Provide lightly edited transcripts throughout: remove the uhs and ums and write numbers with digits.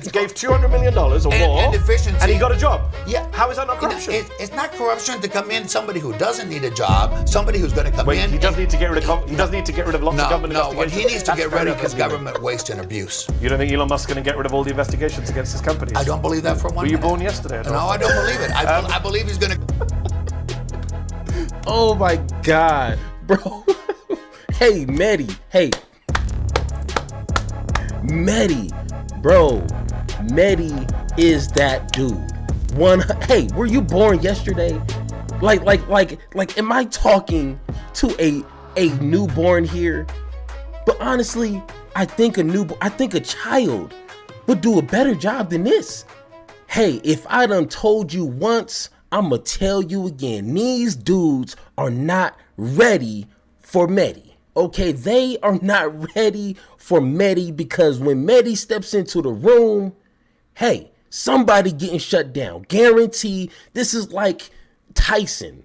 gave $200 million or more, and efficiency, and he got a job. Yeah. How is that not corruption? It's not corruption to come in somebody who doesn't need a job, somebody who's going to come in. He does need to get rid of. He does need to get rid of lots of government No, investigations. what he needs to get rid of is convenient. government waste and abuse. You don't think Elon Musk is going to get rid of all the investigations against his companies? I don't believe that for one Were you minute. born yesterday? No, I don't believe it. I believe he's going to. Oh my God, bro. Hey, Medy. Hey. Medy. Bro. Medy is that dude. Hey, were you born yesterday? Like, am I talking to a newborn here? But honestly, I think a child would do a better job than this. Hey, if I done told you once, I'ma tell you again. These dudes are not ready for Medy. Okay, they are not ready for Medy, because when Medy steps into the room, hey, somebody getting shut down. Guarantee. This is like Tyson.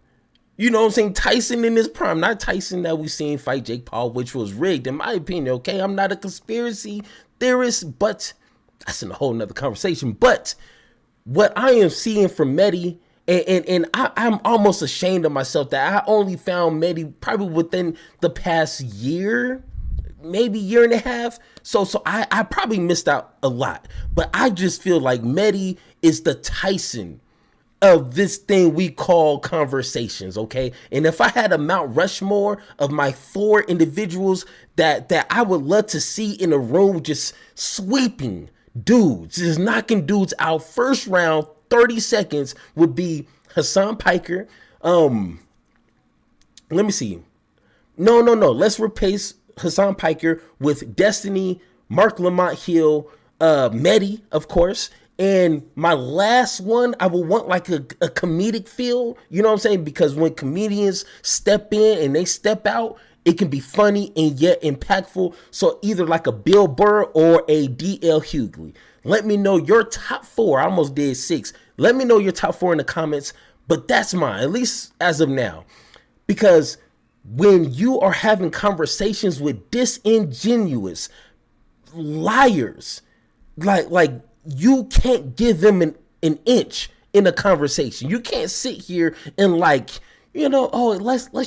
You know what I'm saying? Tyson in his prime. Not Tyson that we seen fight Jake Paul, which was rigged, in my opinion. Okay, I'm not a conspiracy theorist, but that's in a whole nother conversation. But what I am seeing from Medy, and I'm almost ashamed of myself that I only found Medy probably within the past year, maybe year and a half. So I probably missed out a lot. But I just feel like Medy is the Tyson of this thing we call conversations, okay? And if I had a Mount Rushmore of my 4 individuals that I would love to see in a room just sweeping dudes, just knocking dudes out first round, 30 seconds, would be Hassan Piker. Let me see. No. Let's replace Hassan Piker with Destiny, Mark Lamont Hill, Medy, of course. And my last one, I would want like a comedic feel. You know what I'm saying? Because when comedians step in and they step out, it can be funny and yet impactful. So either like a Bill Burr or a D.L. Hughley. Let me know your top 4. I almost did 6. Let me know your top 4 in the comments. But that's mine, at least as of now. Because when you are having conversations with disingenuous liars, like you can't give them an inch in a conversation. You can't sit here and let's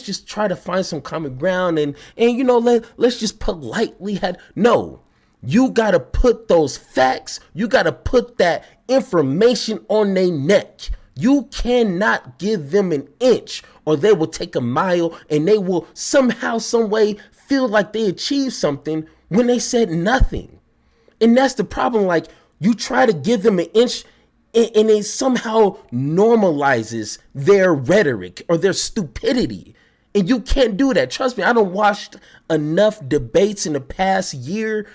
just try to find some common ground and let's just politely no. You got to put those facts, you got to put that information on their neck. You cannot give them an inch or they will take a mile, and they will somehow, some way feel like they achieved something when they said nothing. And that's the problem. Like, you try to give them an inch and it somehow normalizes their rhetoric or their stupidity. And you can't do that. Trust me, I done watched enough debates in the past year.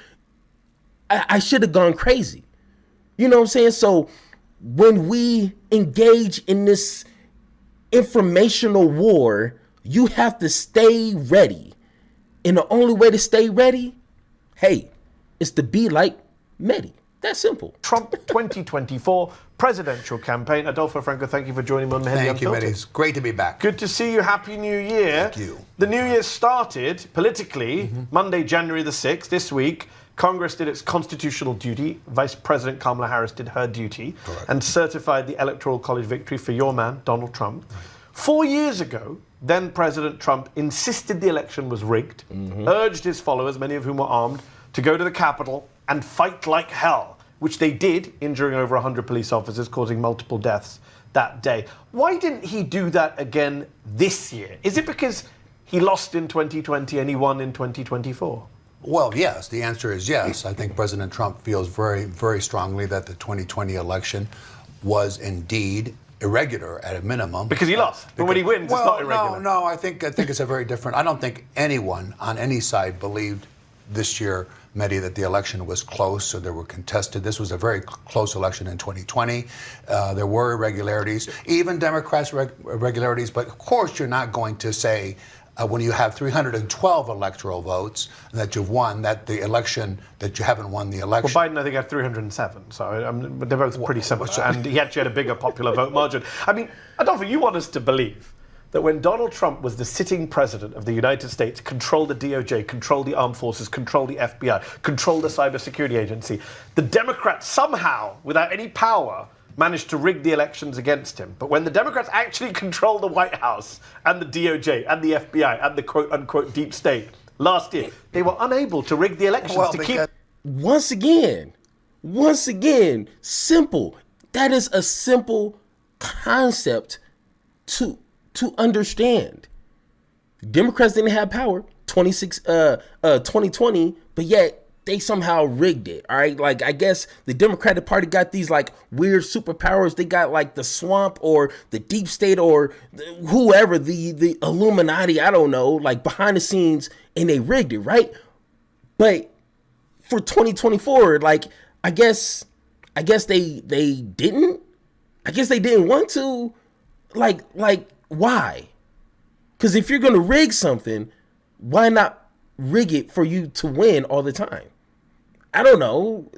I should have gone crazy. You know what I'm saying? So when we engage in this informational war, you have to stay ready. And the only way to stay ready, is to be like Medy. That's simple. Trump 2024 presidential campaign. Adolfo Franco, thank you for joining me on MEHDI Thank you, Unfiltered. Medy. It's great to be back. Good to see you. Happy New Year. Thank you. The New Year started politically Monday, January the 6th, this week. Congress did its constitutional duty. Vice President Kamala Harris did her duty. Correct. And certified the Electoral College victory for your man, Donald Trump. 4 years ago, then President Trump insisted the election was rigged, urged his followers, many of whom were armed, to go to the Capitol and fight like hell, which they did, injuring over 100 police officers, causing multiple deaths that day. Why didn't he do that again this year? Is it because he lost in 2020 and he won in 2024? Well, yes. The answer is yes. I think President Trump feels very, very strongly that the 2020 election was indeed irregular at a minimum. Because he lost. But when he wins, it's not irregular. No. I think it's a very different. I don't think anyone on any side believed this year, Medy, that the election was close or there were contested. This was a very close election in 2020. There were irregularities, even Democrats' irregularities. But of course, you're not going to say when you have 312 electoral votes that you've won, that the election, that you haven't won the election. Well, Biden, I think, had 307, so they're both pretty similar, and he actually had a bigger popular vote margin. I mean, I don't think you want us to believe that when Donald Trump was the sitting president of the United States, controlled the DOJ, controlled the armed forces, controlled the FBI, controlled the cybersecurity agency, the Democrats somehow, without any power, managed to rig the elections against him. But when the Democrats actually control the White House and the DOJ and the FBI and the quote-unquote deep state last year, they were unable to rig the elections to keep... Once again, simple. That is a simple concept to understand. Democrats didn't have power 2020, but yet they somehow rigged it. All right, like I guess the Democratic Party got these like weird superpowers. They got like the swamp or the deep state or whoever, the Illuminati, I don't know, like behind the scenes, and they rigged it, right? But for 2024, like I guess they didn't. I guess they didn't want to. Like why? Because if you're gonna rig something, why not rig it for you to win all the time? I don't know.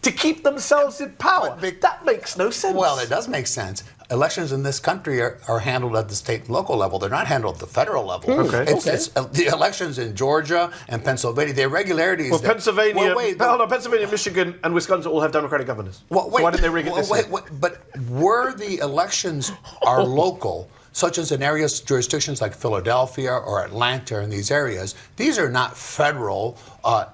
To keep themselves in power. That makes no sense. Well, it does make sense. Elections in this country are handled at the state and local level. They're not handled at the federal level. It's the elections in Georgia and Pennsylvania, the irregularities. Well, Pennsylvania, Pennsylvania, Michigan, and Wisconsin all have Democratic governors. Well, so why didn't they rig it this year? But were the elections are local, such as in jurisdictions like Philadelphia or Atlanta, in these areas, these are not federal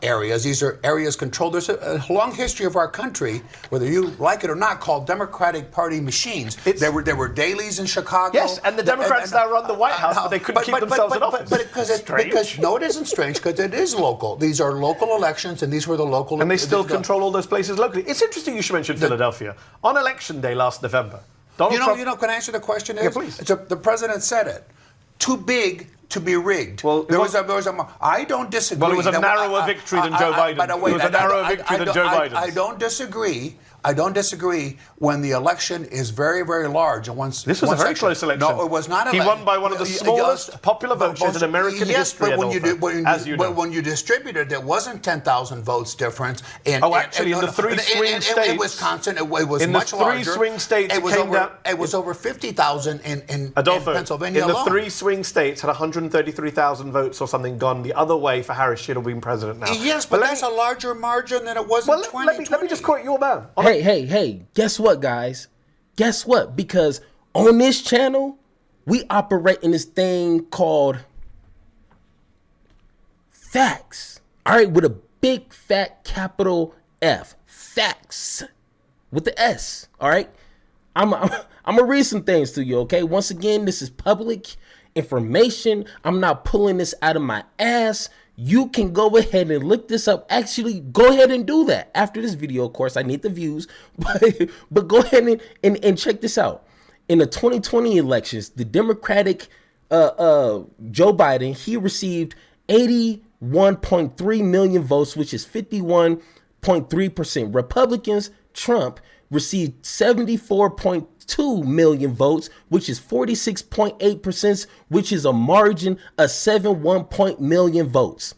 areas. These are areas controlled. There's a long history of our country, whether you like it or not, called Democratic Party machines. There were dailies in Chicago. Yes, and the Democrats now run the White House, but they couldn't keep themselves in office. Because no, it isn't strange, because it is local. These are local elections, and these were the local. And they still control all those places locally. It's interesting you should mention Philadelphia. On Election Day last November, Donald Trump... Can I answer the question? Yeah, please. The president said it. Too big to be rigged. Well, I don't disagree. Well, it was a narrower victory than Joe Biden. It was a narrower victory than Joe Biden. I don't disagree. I don't disagree when the election is very, very large. And this was a very close election. No, it was not. He won by one of the smallest popular votes in American history. Yes, but when you distributed, there wasn't 10,000 votes difference. In the three swing states in Wisconsin, it was In much larger. the three swing states, it was over 50,000 in Pennsylvania alone. In the three swing states, had 133,000 votes or something gone the other way for Harris. She'd have been president now. Yes, but that's a larger margin than it was in 2020. Let me just quote your man. Hey, guess what, guys? Guess what? Because on this channel, we operate in this thing called facts. All right, with a big fat capital F. Facts. With the S. All right? I'm gonna read some things to you, okay? Once again, this is public information. I'm not pulling this out of my ass. You can go ahead and look this up. Actually, go ahead and do that after this video. Of course, I need the views, but go ahead and check this out. In the 2020 elections, the Democratic Joe Biden, he received 81.3 million votes, which is 51.3%. Republicans, Trump, received 74.2 million votes, which is 46.8%, which is a margin of 7.1 million votes.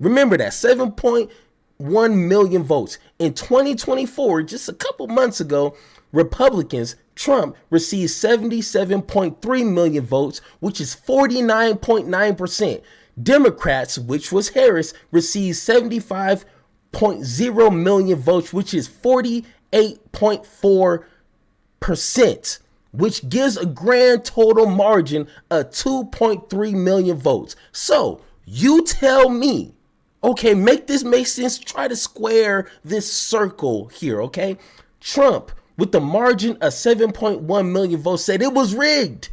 Remember that, 7.1 million votes. In 2024, just a couple months ago, Republicans, Trump, received 77.3 million votes, which is 49.9%. Democrats, which was Harris, received 75.0 million votes, which is 48.4%, which gives a grand total margin of 2.3 million votes. So you tell me, okay, make sense. Try to square this circle here, okay? Trump, with the margin of 7.1 million votes, said it was rigged.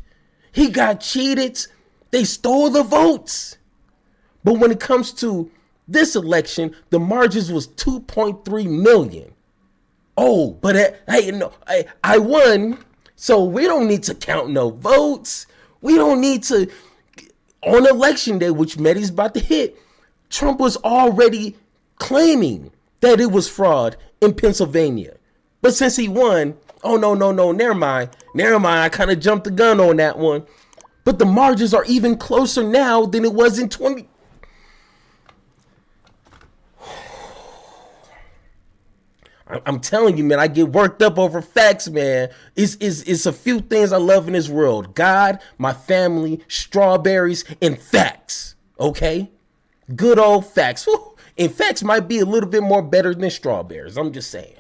He got cheated. They stole the votes. But when it comes to this election, the margins was 2.3 million. Oh, but I won, so we don't need to count no votes. We don't need to, on election day, which Medy's about to hit, Trump was already claiming that it was fraud in Pennsylvania. But since he won, oh, no, never mind. I kind of jumped the gun on that one. But the margins are even closer now than it was in 20. I'm telling you, man, I get worked up over facts, man. It's a few things I love in this world. God, my family, strawberries, and facts. Okay? Good old facts. Whew. And facts might be a little bit more better than strawberries. I'm just saying.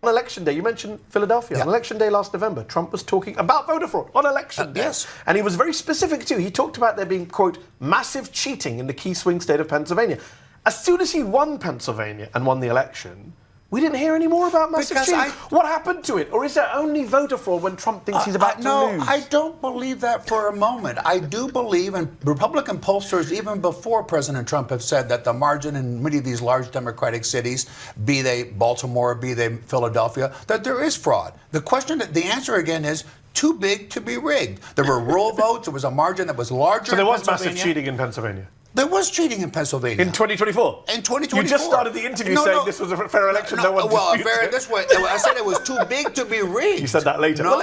On election day, you mentioned Philadelphia. Yeah. On election day last November, Trump was talking about voter fraud on election day. Yes. And he was very specific too. He talked about there being, quote, massive cheating in the key swing state of Pennsylvania. As soon as he won Pennsylvania and won the election, we didn't hear any more about massive Because cheating. What happened to it? Or is there only voter fraud when Trump thinks he's about to lose? No, I don't believe that for a moment. I do believe, and Republican pollsters, even before President Trump, have said that the margin in many of these large Democratic cities, be they Baltimore, be they Philadelphia, that there is fraud. The answer again is too big to be rigged. There were rural votes. There was a margin that was larger. So there in was massive Pennsylvania. cheating in Pennsylvania. There was cheating in Pennsylvania. In 2024? In 2024. You just started the interview saying this was a fair election. No one disputed it. This way, I said it was too big to be rigged. You said that later. No. Well,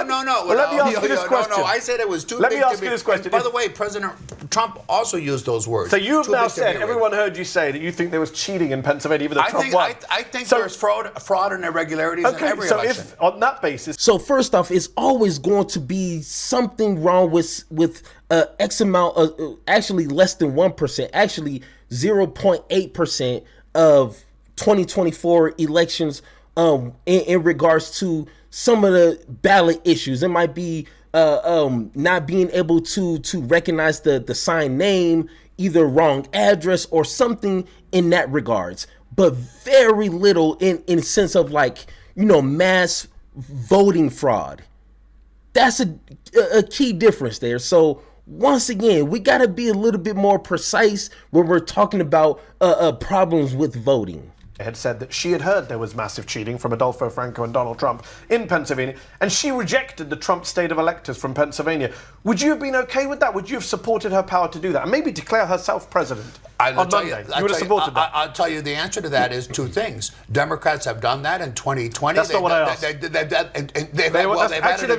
let me ask you this question. No, I said it was too Let big me ask to be. you this question. And by the way, President Trump also used those words. So you've Too now big to be said, rigged. everyone heard you say that you think there was cheating in Pennsylvania, even though Trump won. I think there's fraud and irregularities in every election. If on that basis, So first off, it's always going to be something wrong with X amount of, actually less than 1%, actually 0.8% of 2024 elections in regards to some of the ballot issues. It might be not being able to recognize the signed name, either wrong address or something in that regards, but very little in sense of like, mass voting fraud. That's a key difference there. So once again, we got to be a little bit more precise when we're talking about problems with voting. had said that she had heard there was massive cheating from Adolfo Franco and Donald Trump in Pennsylvania, and she rejected the Trump state of electors from Pennsylvania. Would you have been okay with that? Would you have supported her power to do that? And maybe declare herself president on Monday? You would have supported that? I'll tell you the answer to that is two things. Democrats have done that in 2020. That's not what I asked. They've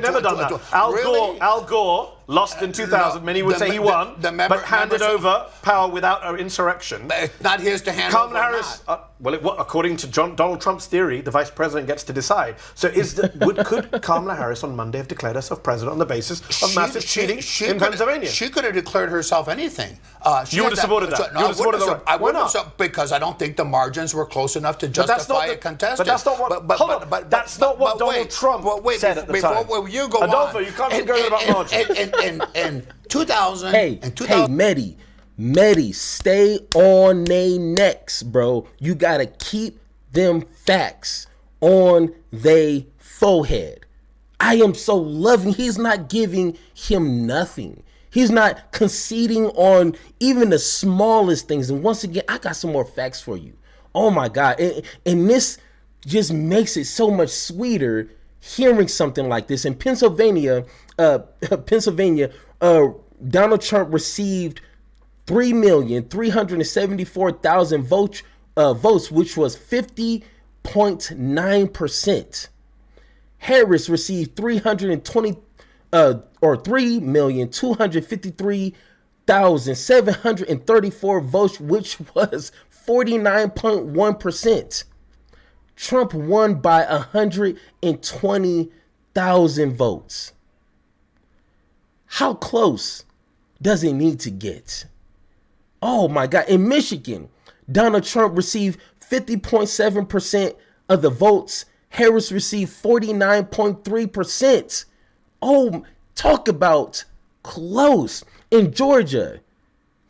never done that. Al Gore lost in 2000. Many would say he won, but handed over power without an insurrection. It's not his to hand Kamala over. Harris, according to Donald Trump's theory, the vice president gets to decide. So could Kamala Harris on Monday have declared herself president on the basis of massive cheating in Pennsylvania? She could have declared herself anything. You would have supported that? I wouldn't have, because I don't think the margins were close enough to justify a contestant. But that's not what. That's not what Donald Trump said at the time. Before you go Adolfo, on, you can't keep going about margins. In 2000, Hey, Medy, stay on they necks, bro. You gotta keep them facts on they forehead. I am so loving. He's not giving him nothing. He's not conceding on even the smallest things. And once again, I got some more facts for you. Oh my God. And this just makes it so much sweeter hearing something like this. In Pennsylvania, Donald Trump received 3,374,000 votes, which was 50.9%. Harris received 3,253,734 votes, which was 49.1%. Trump won by 120,000 votes. How close does it need to get? Oh my God. In Michigan, Donald Trump received 50.7% of the votes. Harris received 49.3%. Oh, talk about close. In Georgia,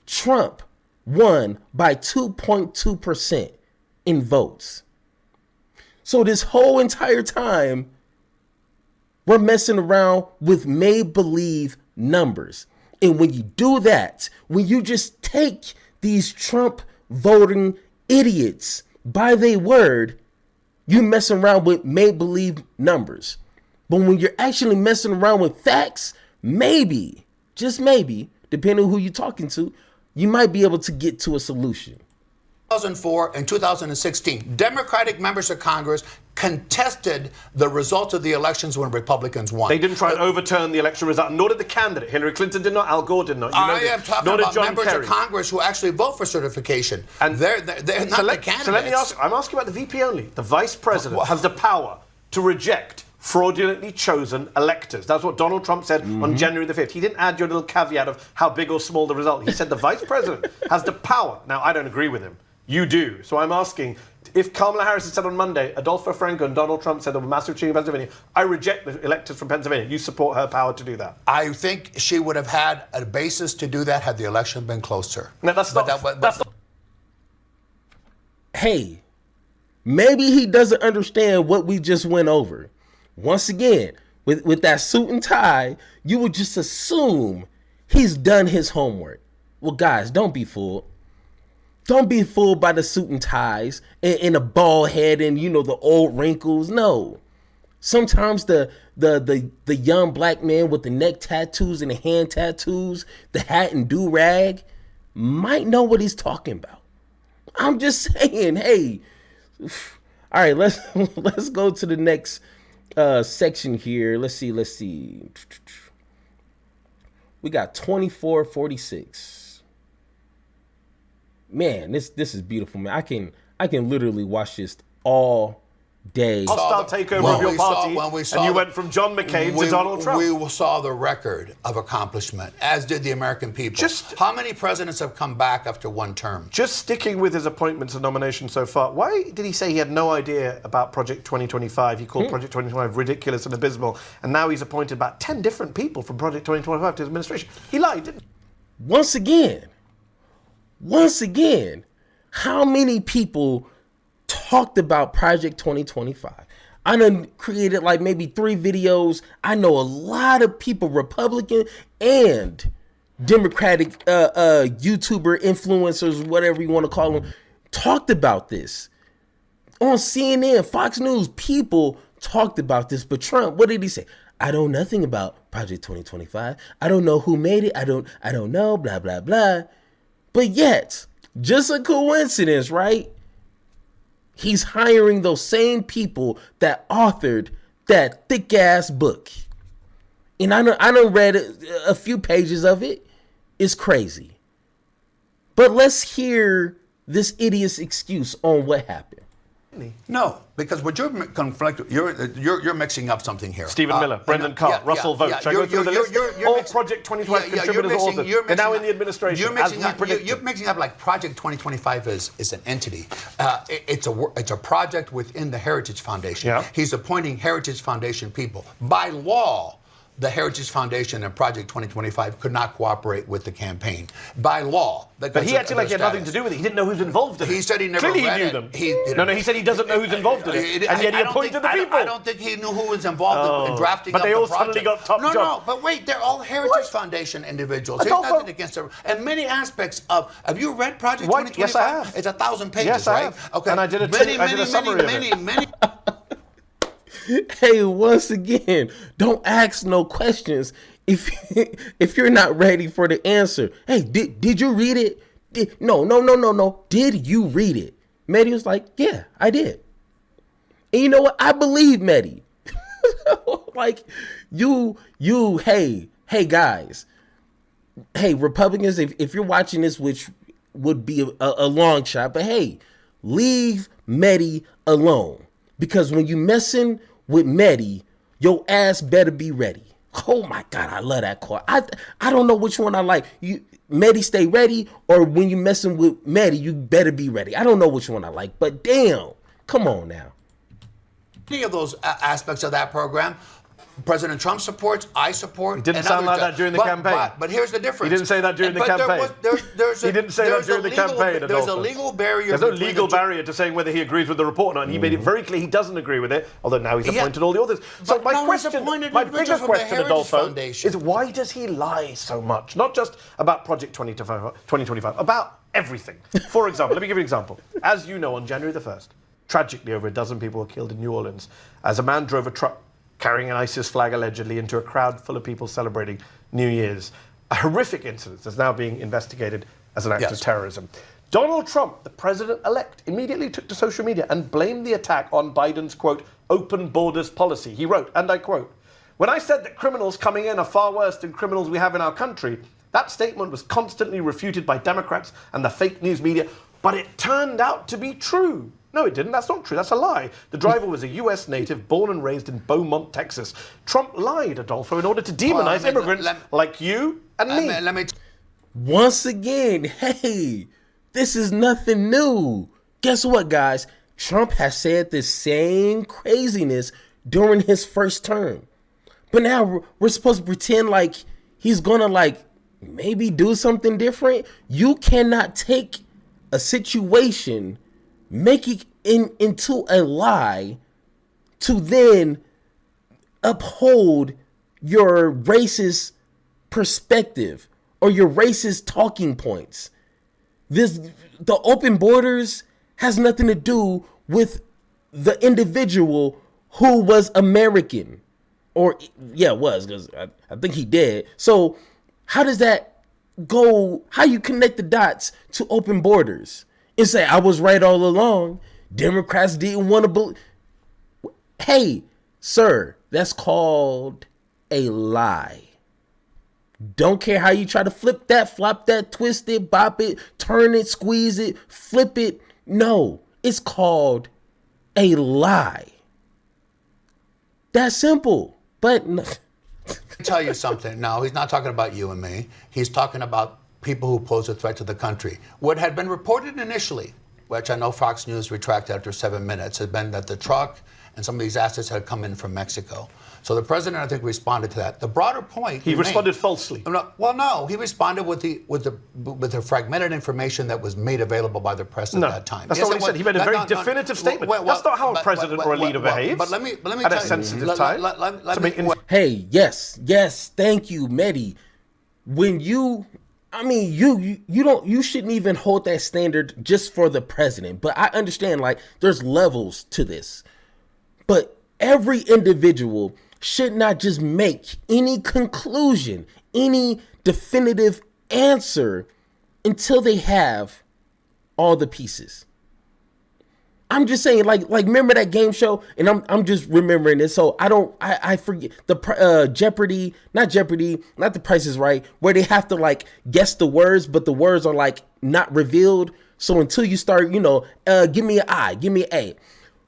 Trump won by 2.2% in votes. So this whole entire time, we're messing around with make-believe numbers. And when you do that, when you just take these Trump voting idiots by their word, you messing around with make-believe numbers. But when you're actually messing around with facts, maybe, just maybe, depending on who you're talking to, you might be able to get to a solution. 2004 and 2016, Democratic members of Congress contested the results of the elections when Republicans won. They didn't try and overturn the election result, nor did the candidate. Hillary Clinton did not, Al Gore did not. I am talking about members of Congress who actually vote for certification. And they're not the candidates. So let me ask, I'm asking about the VP only. The vice president has the power to reject fraudulently chosen electors. That's what Donald Trump said on January the 5th. He didn't add your little caveat of how big or small the result. He said the vice president has the power. Now, I don't agree with him. You do. So I'm asking, if Kamala Harris had said on Monday, Adolfo Franco and Donald Trump said there were massive cheating in Pennsylvania, I reject the electors from Pennsylvania. You support her power to do that? I think she would have had a basis to do that had the election been closer. No, that's not. Hey, maybe he doesn't understand what we just went over. Once again, with that suit and tie, you would just assume he's done his homework. Well, guys, don't be fooled. Don't be fooled by the suit and ties and the bald head and, you know, the old wrinkles. No. Sometimes the young black man with the neck tattoos and the hand tattoos, the hat and do-rag, might know what he's talking about. I'm just saying, hey. All right, let's go to the next section here. Let's see. We got 2446. Man, this is beautiful, man. I can literally watch this all day. Hostile takeover of your party, and you went from John McCain to Donald Trump. We saw the record of accomplishment, as did the American people. How many presidents have come back after one term? Just sticking with his appointments and nominations so far, why did he say he had no idea about Project 2025? He called Project 2025 ridiculous and abysmal, and now he's appointed about 10 different people from Project 2025 to his administration. He lied, didn't he? Once again, how many people talked about Project 2025? I done created like maybe 3 videos. I know a lot of people, Republican and Democratic YouTuber influencers, whatever you want to call them, talked about this. On CNN, Fox News, people talked about this. But Trump, what did he say? I know nothing about Project 2025. I don't know who made it. I don't know, blah, blah, blah. But yet, just a coincidence, right? He's hiring those same people that authored that thick-ass book. And I done read a few pages of it. It's crazy. But let's hear this idiot's excuse on what happened. No, because what you're mixing up something here. Stephen Miller, Brendan Carr, Russell Vogt. Should I go through the list? All Project 2025 contributors authors. They're now in the administration. You're mixing up like Project 2025 is an entity. It's a project within the Heritage Foundation. Yeah. He's appointing Heritage Foundation people. By law, the Heritage Foundation and Project 2025 could not cooperate with the campaign by law. But he acted like he had nothing to do with it. He didn't know who's involved in it. He said he never Clearly read he knew it. them. He said he doesn't know who's involved in it. And yet he appointed the people. I don't think he knew who was involved in drafting up the project. But they all suddenly got top jobs. No, but wait, they're all Heritage Foundation individuals. There's nothing against them. And many aspects of, have you read Project 2025? Yes, I have. It's 1,000 pages, yes, right? I have. Okay. And I did a summary of it. Hey, once again, don't ask no questions if you're not ready for the answer. Hey, did you read it? No. Did you read it? Medy was like, yeah, I did. And you know what? I believe Medy. Like, hey guys. Hey, Republicans, if you're watching this, which would be a long shot, but hey, leave Medy alone. Because when you messing with Medy, your ass better be ready. Oh my God, I love that quote. I don't know which one I like. Medy stay ready, or when you messing with Medy, you better be ready. I don't know which one I like, but damn, come on now. Any of those aspects of that program, President Trump supports, I support. It didn't sound like that during the campaign. But here's the difference. He didn't say that during the campaign. He didn't say that during the campaign. There's a legal barrier. There's no legal barrier to saying whether he agrees with the report or not. And he made it very clear he doesn't agree with it, although now he's appointed all the others. So my biggest question, Adolfo, is why does he lie so much? Not just about Project 2025, about everything. For example, let me give you an example. As you know, on January the 1st, tragically over a dozen people were killed in New Orleans as a man drove a truck carrying an ISIS flag allegedly into a crowd full of people celebrating New Year's. A horrific incident that's now being investigated as an act of terrorism. Donald Trump, the president-elect, immediately took to social media and blamed the attack on Biden's, quote, open borders policy. He wrote, and I quote, "When I said that criminals coming in are far worse than criminals we have in our country, that statement was constantly refuted by Democrats and the fake news media, but it turned out to be true." No, it didn't. That's not true. That's a lie. The driver was a U.S. native born and raised in Beaumont, Texas. Trump lied, Adolfo, in order to demonize immigrants like you and me. Once again, hey, this is nothing new. Guess what, guys? Trump has said this same craziness during his first term. But now we're supposed to pretend like he's gonna maybe do something different. You cannot take a situation, make it into a lie, to then uphold your racist perspective or your racist talking points. The open borders has nothing to do with the individual who was American. Or, yeah, it was, because I think he did. So how does that go? How you connect the dots to open borders and say, I was right all along. Democrats didn't want to believe. Hey, sir, that's called a lie. Don't care how you try to flip that, flop that, twist it, bop it, turn it, squeeze it, flip it. No, it's called a lie. That's simple. But no. Tell you something. No, he's not talking about you and me. He's talking about people who pose a threat to the country. What had been reported initially, which I know Fox News retracted after 7 minutes, had been that the truck and some of these assets had come in from Mexico. So the president, I think, responded to that. The broader point he responded falsely. Well, no, he responded with the fragmented information that was made available by the press at that time. That's not what he said. He made a very definitive statement. That's not how a president or a leader behaves. But let me at a sensitive time. Hey, yes, thank you, Medy. When you shouldn't even hold that standard just for the president. But I understand, there's levels to this. But every individual should not just make any conclusion, any definitive answer until they have all the pieces. I'm just saying, remember that game show? And I'm just remembering this, so I forget the Jeopardy, not The Price is Right, where they have to guess the words, but the words are not revealed. So until you start, give me an I, give me an A.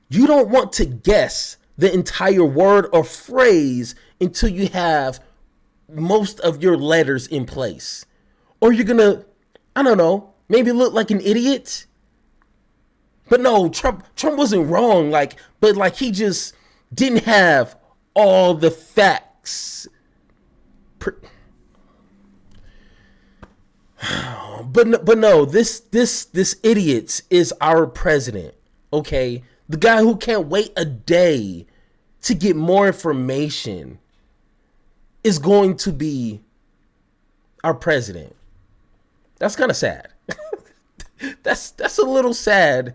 You don't want to guess the entire word or phrase until you have most of your letters in place. Or you're gonna, I don't know, maybe look like an idiot. But no, Trump wasn't wrong, but he just didn't have all the facts. But no, this idiot is our president, okay? The guy who can't wait a day to get more information is going to be our president. That's kind of sad. That's a little sad.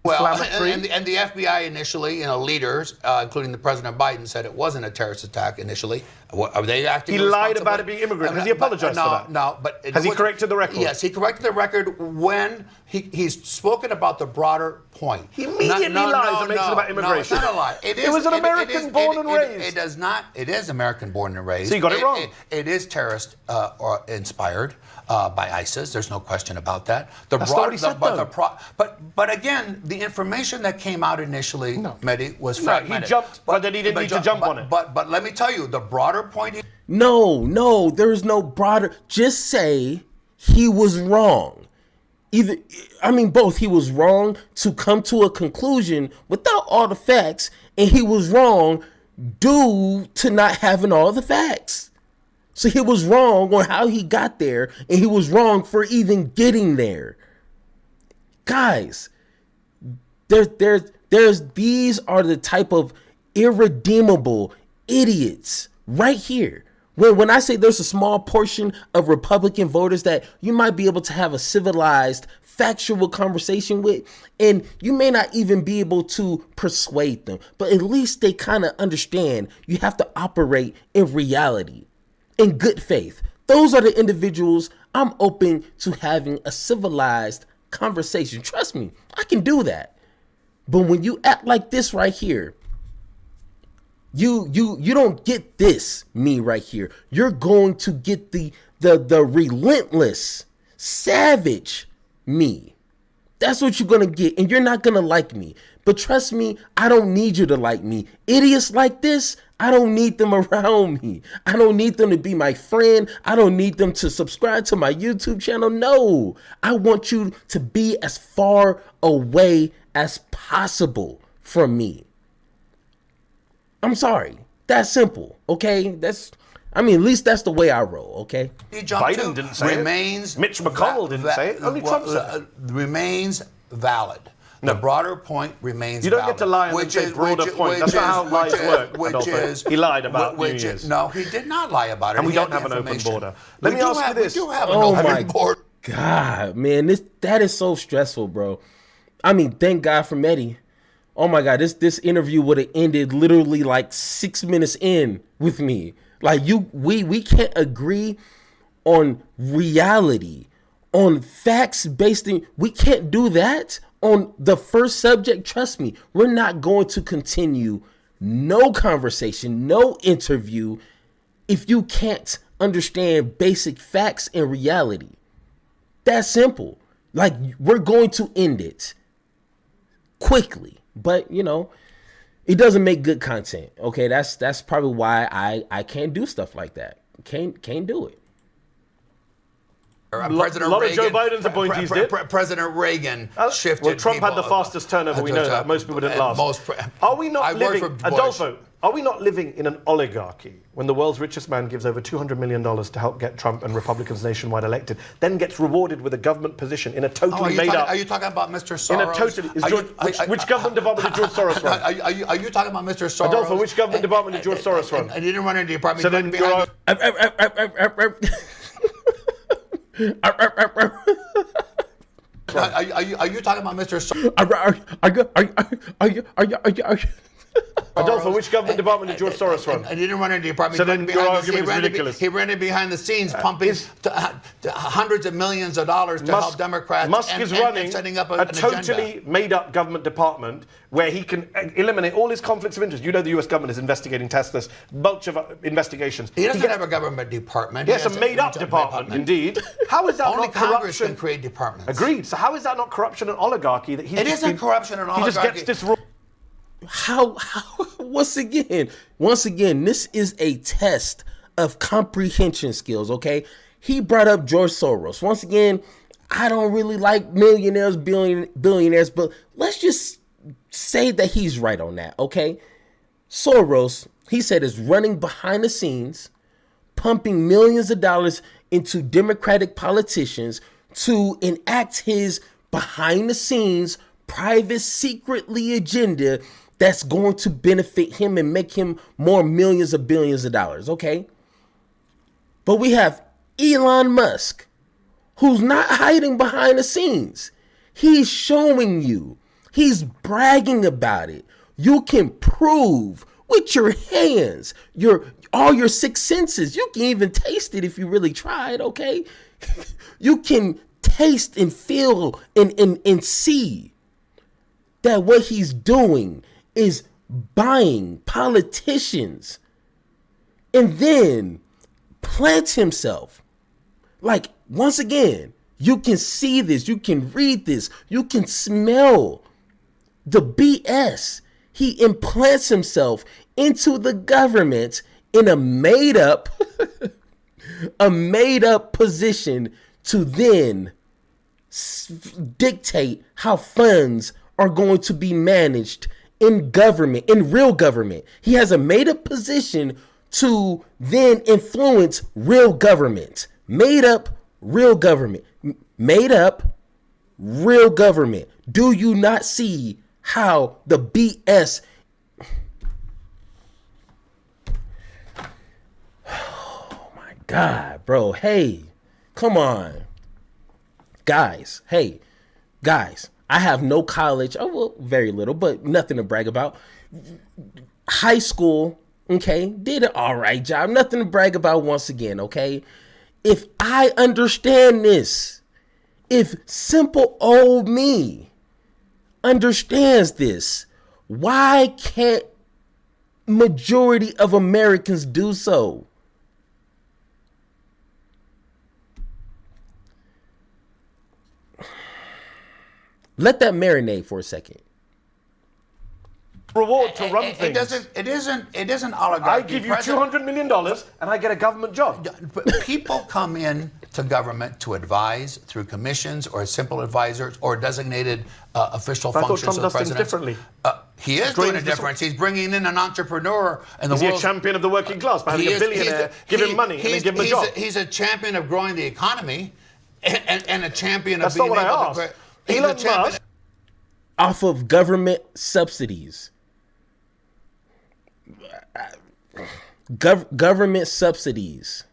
Well, and the FBI initially, leaders, including the President Biden, said it wasn't a terrorist attack initially. Are they acting? He lied about it being immigrant. Has he apologized for that? No, but has he corrected the record? Yes, he corrected the record when he's spoken about the broader point. He immediately lies and makes it about immigration. No, it's not a lie. It was an American born and raised. It does not. It is American born and raised. So you got it wrong. It is terrorist or inspired by ISIS. There's no question about that. That's not what he said, though. But again, the information that came out initially, Medy, was fragmented. He jumped, but then he didn't need to jump on it. But let me tell you, the broader point. No, there's no broader. Just say he was wrong. Both. He was wrong to come to a conclusion without all the facts, and he was wrong due to not having all the facts. So he was wrong on how he got there, and he was wrong for even getting there. Guys, these are the type of irredeemable idiots right here. When I say there's a small portion of Republican voters that you might be able to have a civilized, factual conversation with, and you may not even be able to persuade them, but at least they kind of understand you have to operate in reality, in good faith. Those are the individuals I'm open to having a civilized conversation. Trust me, I can do that. But when you act like this right here, you don't get this me right here. You're going to get the relentless, savage me. That's what you're going to get, and you're not going to like me. But trust me, I don't need you to like me. Idiots like this, I don't need them around me. I don't need them to be my friend. I don't need them to subscribe to my YouTube channel. No, I want you to be as far away as possible from me. I'm sorry. That's simple, okay? At least that's the way I roll, okay? Biden didn't say remains it. Mitch McConnell didn't say it. Only Trump said it. Remains valid. No. The broader point remains valid. You don't get to lie and then say broader point. That's not how lies work. He lied about New Year's. No, he did not lie about it. And we don't have an open border. Let me ask you this. We do have an open border. God, man, that is so stressful, bro. Thank God for Medy. Oh my God, this interview would have ended literally like 6 minutes in with me. Like we can't agree on reality, on facts based in. We can't do that on the first subject. Trust me, we're not going to continue no conversation, no interview if you can't understand basic facts and reality. That's simple. Like, we're going to end it quickly, but it doesn't make good content. Okay, that's probably why I can't do stuff like that. Can't do it. President a lot Reagan, of Joe Biden's appointees did. President Reagan shifted. Well, Trump had the people, fastest turnover. We know that. Most people didn't last. Are we not living, Adolfo? Are we not living in an oligarchy when the world's richest man gives over $200 million to help get Trump and Republicans nationwide elected, then gets rewarded with a government position in a totally made up? Are you talking about Mr. Soros? In a totally. Which government department did George Soros run? Are you talking about Mr. Soros? Adolfo, which government department did George Soros run? I didn't run into the department. So then you're. Are you talking about Mr. Soros? Adolfo, which government department did George Soros run? I didn't run into the department. So then your argument is ridiculous. He ran it behind the scenes, pumping hundreds of millions of dollars to help Democrats. Musk is running setting up a totally made-up government department where he can eliminate all his conflicts of interest. You know the U.S. government is investigating Tesla's bunch of investigations. He doesn't have a government department. Yes, a made-up department, indeed. How is that Only not Congress corruption? can create departments. Agreed. So how is that not corruption and oligarchy? That it isn't corruption and oligarchy. He just gets this rule. How once again, this is a test of comprehension skills, okay? He brought up George Soros. Once again, I don't really like millionaires, billionaires, but let's just say that he's right on that, okay? Soros, he said, is running behind the scenes, pumping millions of dollars into Democratic politicians to enact his behind the scenes, private, secretly agenda that's going to benefit him and make him more millions of billions of dollars, okay? But we have Elon Musk, who's not hiding behind the scenes. He's showing you. He's bragging about it. You can prove with your hands, all your six senses. You can even taste it if you really tried, okay? You can taste and feel and see that what he's doing is buying politicians and then plants himself. Like, once again, you can see this, you can read this, you can smell the BS. He implants himself into the government in a made up position to then dictate how funds are going to be managed in government, in real government. He has a made up position to then influence real government. Made up real government. Made up real government. Do you not see how the BS? Oh my God, bro. Hey, come on. Guys, I have no college, very little, but nothing to brag about. High school, okay, did an all right job. Nothing to brag about once again, okay? if I understand this, if simple old me understands this, why can't majority of Americans do so? Let that marinate for a second. Reward to run things. It isn't oligarchy. I give you $200 million and I get a government job. People come in to government to advise through commissions or simple advisors or designated official functions of the president. Differently. He is doing a difference. He's bringing in an entrepreneur. And is he a champion of the working class by having a billionaire give him money and then give him a job? He's a champion of growing the economy and a champion That's of being not what able I asked. to... Elon Musk. Off of government subsidies. Government subsidies.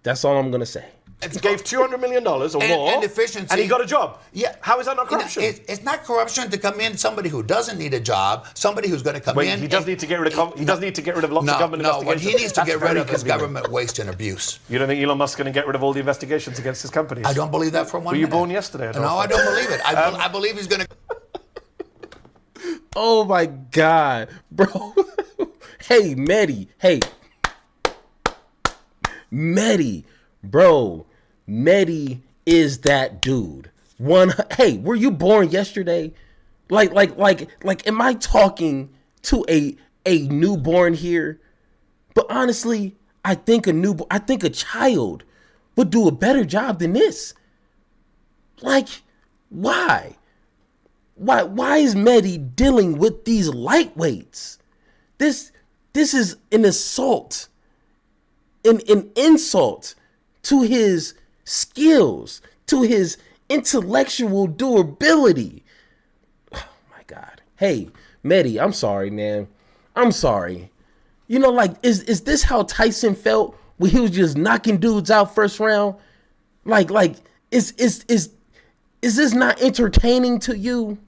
That's all I'm going to say. He gave $200 million or more, and efficiency, and he got a job. Yeah, how is that not corruption? It's not corruption to come in somebody who doesn't need a job, somebody who's going to come in. He does need to get rid of. He does need to get rid of lots of government investigations. What he needs to get rid of is government waste and abuse. You don't think Elon Musk is going to get rid of all the investigations against his companies? I don't believe that for one minute. Were you born yesterday? No, I don't believe it. I believe he's going to. Oh my God, bro! Hey, Medy. Hey, Medy, bro. Medy is that dude. Hey, were you born yesterday? Like, am I talking to a newborn here? But honestly, I think a child would do a better job than this. Like, why? Why is Medy dealing with these lightweights? This is an assault, an insult to his skills, to his intellectual durability. Oh my God. Hey, Medy, I'm sorry, man. I'm sorry. You know, like, is this how Tyson felt when he was just knocking dudes out first round? Like, is this not entertaining to you?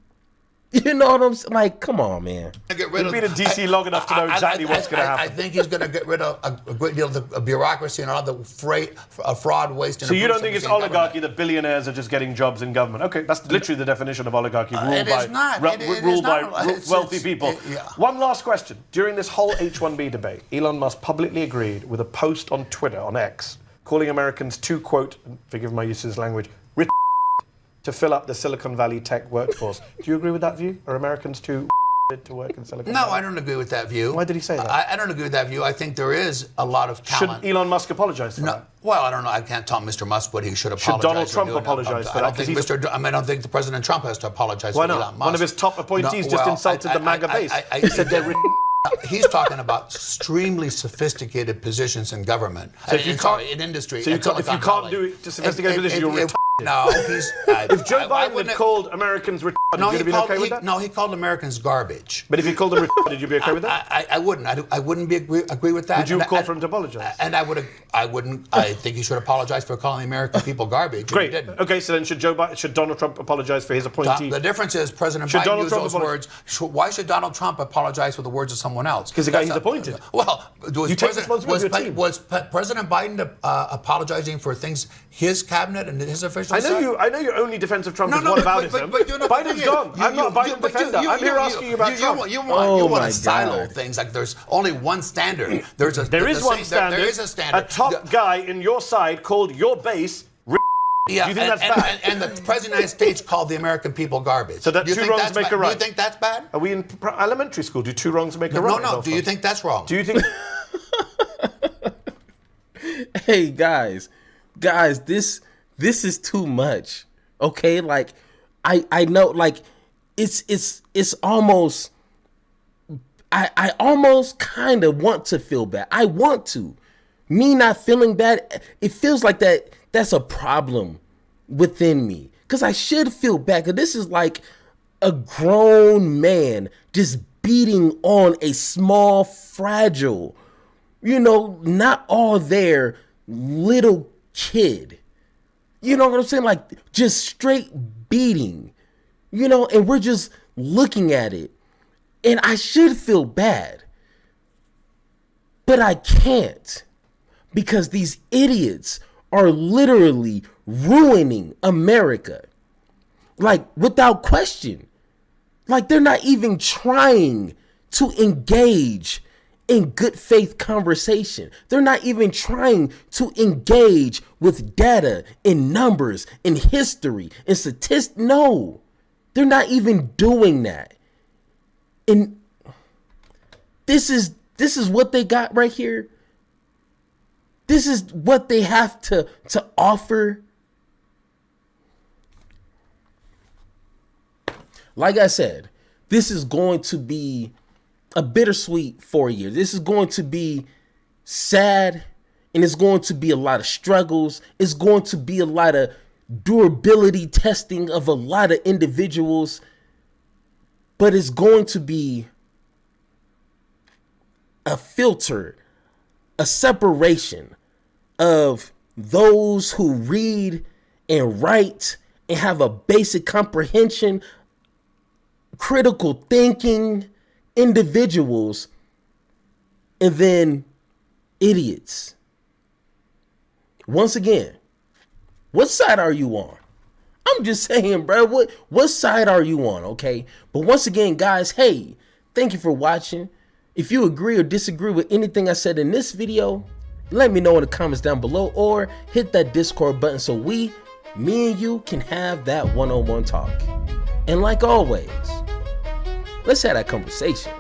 You know what I'm saying? Like, come on, man. You've been in DC long enough to know exactly what's going to happen. I think he's going to get rid of a great deal of the bureaucracy and all the fraud, waste, and so you don't think it's oligarchy that billionaires are just getting jobs in government? Okay, that's literally the definition of oligarchy. Ruled by wealthy people. Yeah. One last question. During this whole H-1B debate, Elon Musk publicly agreed with a post on Twitter, on X, calling Americans to, quote, forgive my use of this language, to fill up the Silicon Valley tech workforce. Do you agree with that view? Are Americans too to work in Silicon Valley? No, I don't agree with that view. Why did he say that? I don't agree with that view. I think there is a lot of talent. Should Elon Musk apologize for that? Well, I don't know. I can't tell Mr. Musk what he should apologize for. Should Donald Trump apologize for that? I don't think the President Trump has to apologize for Elon Musk. One of his top appointees just insulted the MAGA base. He said they're... He's talking about extremely sophisticated positions in government, in industry. So if you can't do sophisticated positions, you're retarded. No, he's... If Joe Biden had called Americans retarded, you'd be okay with that? No, he called Americans garbage. But if he called them retarded, you'd be okay with that? I wouldn't. I wouldn't agree with that. Would you call for him to apologize? And I wouldn't. I think he should apologize for calling the American people garbage. Great. Okay, so then should Donald Trump apologize for his appointee? The difference is President Biden used those words. Why should Donald Trump apologize for the words of someone else? Because the guy he's appointed. Well, was President Biden apologizing for things his cabinet and his officials said? I know your only defense of Trump is whataboutism. But Biden's gone. I'm not a Biden defender. I'm here asking you about Trump. You want to silo things like there's only one standard. There is one standard. There is a standard. A top guy in your side called your base. Yeah, do you think that's bad? And the President of the United States called the American people garbage. So that two wrongs make a right. Do you think that's bad? Are we in elementary school? Do two wrongs make a right? No. Do you think that's wrong? Do you think... Hey, guys, this is too much. Okay, like, I know, like, it's almost... I almost kind of want to feel bad. I want to. Me not feeling bad, it feels like that's a problem within me. Because I should feel bad. Because this is like a grown man just beating on a small, fragile, not all there, little kid. You know what I'm saying? Like, just straight beating. And we're just looking at it. And I should feel bad. But I can't. Because these idiots are literally ruining America. Like, without question. Like, they're not even trying to engage in good faith conversation. They're not even trying to engage with data and numbers and history and statistics. No, they're not even doing that. And this is what they got right here. This is what they have to offer. Like I said, this is going to be a bittersweet 4 years. This is going to be sad, and it's going to be a lot of struggles. It's going to be a lot of durability testing of a lot of individuals, but it's going to be a filter, a separation of those who read and write and have a basic comprehension, critical thinking individuals, and then idiots. Once again, what side are you on? I'm just saying, bro, what side are you on, okay? But once again, guys, hey, thank you for watching. If you agree or disagree with anything I said in this video, let me know in the comments down below, or hit that Discord button so me and you can have that one-on-one talk. And like always, let's have that conversation.